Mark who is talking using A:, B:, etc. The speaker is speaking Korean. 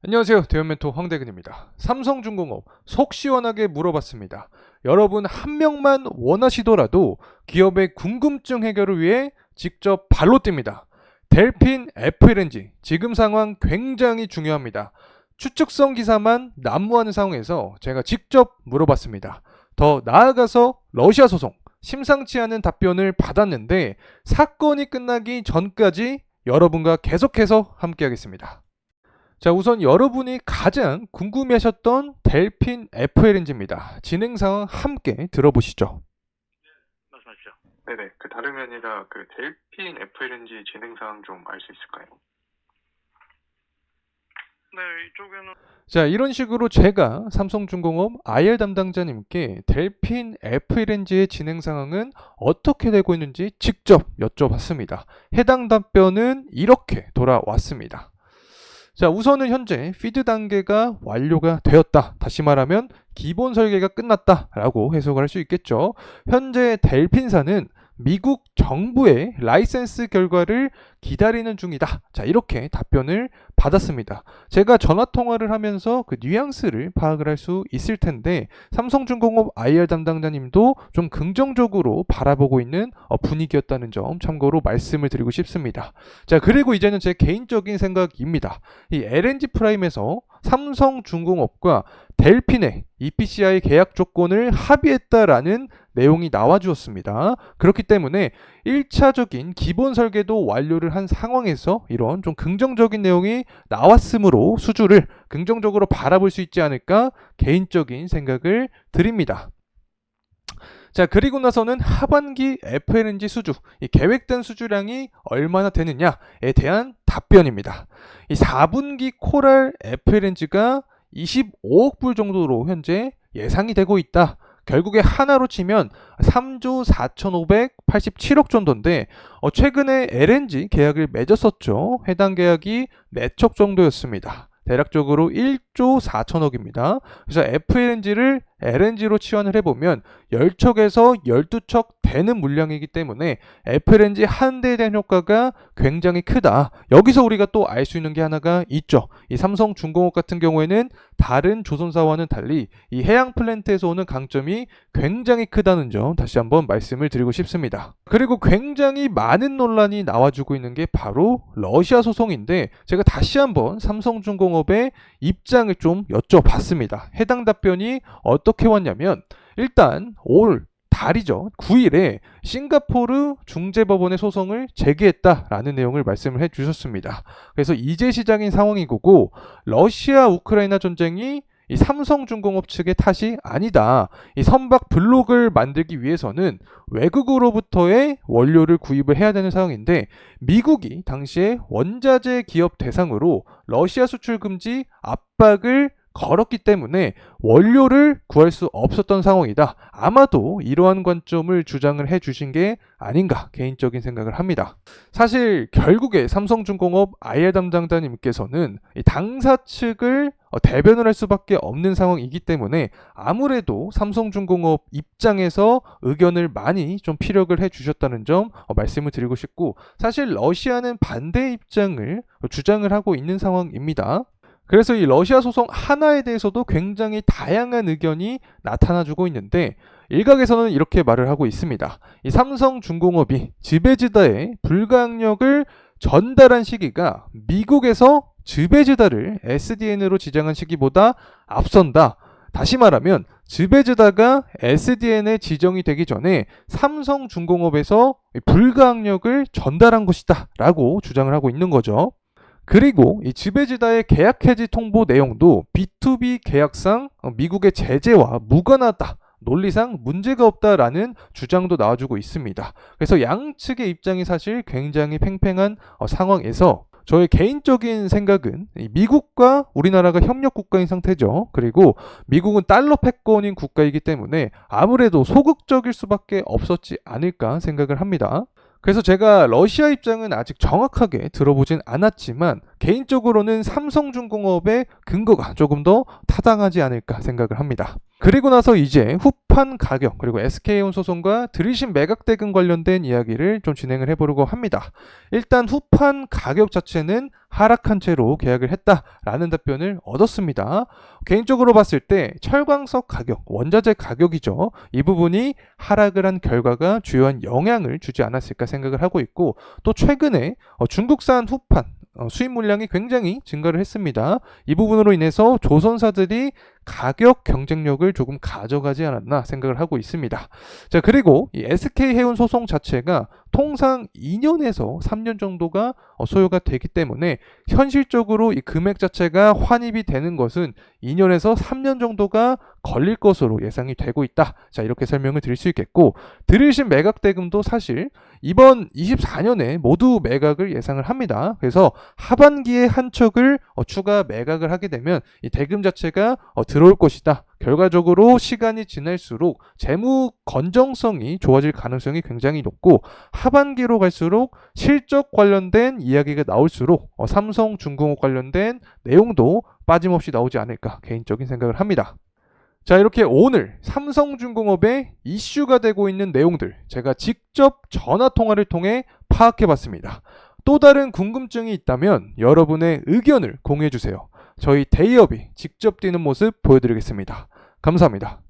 A: 안녕하세요. 대현멘토 황대근입니다. 삼성중공업 속 시원하게 물어봤습니다. 여러분 한 명만 원하시더라도 기업의 궁금증 해결을 위해 직접 발로 뜁니다. 델핀 FLNG 지금 상황 굉장히 중요합니다. 추측성 기사만 난무하는 상황에서 제가 직접 물어봤습니다. 더 나아가서 러시아 소송 심상치 않은 답변을 받았는데 사건이 끝나기 전까지 여러분과 계속해서 함께하겠습니다. 자, 우선 여러분이 가장 궁금해하셨던 델핀 FLNG입니다. 진행 상황 함께 들어보시죠.
B: 말씀하시죠.
C: 네네. 다름이 아니라 델핀 FLNG 진행 사항 좀 알 수 있을까요?
B: 네, 이쪽에는
A: 자, 이런 식으로 제가 삼성중공업 IR 담당자님께 델핀 FLNG의 진행 상황은 어떻게 되고 있는지 직접 여쭤봤습니다. 해당 답변은 이렇게 돌아왔습니다. 자, 우선은 현재 피드 단계가 완료가 되었다. 다시 말하면 기본 설계가 끝났다라고 해석을 할 수 있겠죠. 현재 델핀사는 미국 정부의 라이센스 결과를 기다리는 중이다. 자, 이렇게 답변을 받았습니다. 제가 전화 통화를 하면서 그 뉘앙스를 파악을 할 수 있을 텐데 삼성중공업 IR 담당자님도 좀 긍정적으로 바라보고 있는 분위기였다는 점 참고로 말씀을 드리고 싶습니다. 자, 그리고 이제는 제 개인적인 생각입니다. 이 LNG 프라임에서 삼성중공업과 델핀의 EPCI 계약 조건을 합의했다라는 내용이 나와 주었습니다. 그렇기 때문에 1차적인 기본 설계도 완료를 한 상황에서 이런 좀 긍정적인 내용이 나왔으므로 수주를 긍정적으로 바라볼 수 있지 않을까 개인적인 생각을 드립니다. 자, 그리고 나서는 하반기 FLNG 수주, 이 계획된 수주량이 얼마나 되느냐에 대한 답변입니다. 이 4분기 코랄 FLNG가 25억 불 정도로 현재 예상이 되고 있다. 결국에 하나로 치면 3조 4,587억 정도인데 최근에 LNG 계약을 맺었었죠. 해당 계약이 4척 정도였습니다. 대략적으로 1조 4천억입니다. 그래서 FLNG를 LNG로 치환을 해보면 10척에서 12척 되는 물량이기 때문에 FLNG 한 대에 대한 효과가 굉장히 크다. 여기서 우리가 또 알 수 있는 게 하나가 있죠. 이 삼성중공업 같은 경우에는 다른 조선사와는 달리 이 해양 플랜트에서 오는 강점이 굉장히 크다는 점 다시 한번 말씀을 드리고 싶습니다. 그리고 굉장히 많은 논란이 나와주고 있는 게 바로 러시아 소송인데 제가 다시 한번 삼성중공업의 입장을 좀 여쭤봤습니다. 해당 답변이 어떻게 왔냐면 일단 올 달이죠. 9일에 싱가포르 중재법원의 소송을 제기했다라는 내용을 말씀을 해주셨습니다. 그래서 이제 시작인 상황이고 러시아 우크라이나 전쟁이 이 삼성중공업 측의 탓이 아니다. 이 선박 블록을 만들기 위해서는 외국으로부터의 원료를 구입을 해야 되는 상황인데 미국이 당시에 원자재 기업 대상으로 러시아 수출 금지 압박을 걸었기 때문에 원료를 구할 수 없었던 상황이다. 아마도 이러한 관점을 주장을 해주신 게 아닌가 개인적인 생각을 합니다. 사실 결국에 삼성중공업 IR 담당자님께서는 당사 측을 대변을 할 수밖에 없는 상황이기 때문에 아무래도 삼성중공업 입장에서 의견을 많이 좀 피력을 해주셨다는 점 말씀을 드리고 싶고 사실 러시아는 반대 입장을 주장을 하고 있는 상황입니다. 그래서 이 러시아 소송 하나에 대해서도 굉장히 다양한 의견이 나타나주고 있는데 일각에서는 이렇게 말을 하고 있습니다. 이 삼성중공업이 즈베즈다에 불가항력을 전달한 시기가 미국에서 즈베즈다를 SDN으로 지정한 시기보다 앞선다. 다시 말하면 즈베즈다가 SDN에 지정이 되기 전에 삼성중공업에서 불가항력을 전달한 것이다 라고 주장을 하고 있는 거죠. 그리고 이 즈베즈다의 계약 해지 통보 내용도 B2B 계약상 미국의 제재와 무관하다. 논리상 문제가 없다라는 주장도 나와주고 있습니다. 그래서 양측의 입장이 사실 굉장히 팽팽한 상황에서 저의 개인적인 생각은 미국과 우리나라가 협력 국가인 상태죠. 그리고 미국은 달러 패권인 국가이기 때문에 아무래도 소극적일 수밖에 없었지 않을까 생각을 합니다. 그래서 제가 러시아 입장은 아직 정확하게 들어보진 않았지만 개인적으로는 삼성중공업의 근거가 조금 더 타당하지 않을까 생각을 합니다. 그리고 나서 이제 후판 가격 그리고 SK온 소송과 들으신 매각 대금 관련된 이야기를 좀 진행을 해보려고 합니다. 일단 후판 가격 자체는 하락한 채로 계약을 했다라는 답변을 얻었습니다. 개인적으로 봤을 때 철광석 가격, 원자재 가격이죠. 이 부분이 하락을 한 결과가 주요한 영향을 주지 않았을까 생각을 하고 있고, 또 최근에 중국산 후판 수입 물량이 굉장히 증가를 했습니다. 이 부분으로 인해서 조선사들이 가격 경쟁력을 조금 가져가지 않았나 생각을 하고 있습니다. 자, 그리고 이 SK 해운 소송 자체가 통상 2년에서 3년 정도가 소요가 되기 때문에 현실적으로 이 금액 자체가 환입이 되는 것은 2년에서 3년 정도가 걸릴 것으로 예상이 되고 있다. 자, 이렇게 설명을 드릴 수 있겠고, 들으신 매각 대금도 사실 이번 24년에 모두 매각을 예상을 합니다. 그래서 하반기에 한 척을 추가 매각을 하게 되면 이 대금 자체가 들어올 것이다. 결과적으로 시간이 지날수록 재무 건정성이 좋아질 가능성이 굉장히 높고, 하반기로 갈수록 실적 관련된 이야기가 나올수록 삼성중공업 관련된 내용도 빠짐없이 나오지 않을까 개인적인 생각을 합니다. 자, 이렇게 오늘 삼성중공업의 이슈가 되고 있는 내용들 제가 직접 전화 통화를 통해 파악해 봤습니다. 또 다른 궁금증이 있다면 여러분의 의견을 공유해 주세요. 저희 대기업이 직접 뛰는 모습 보여드리겠습니다. 감사합니다.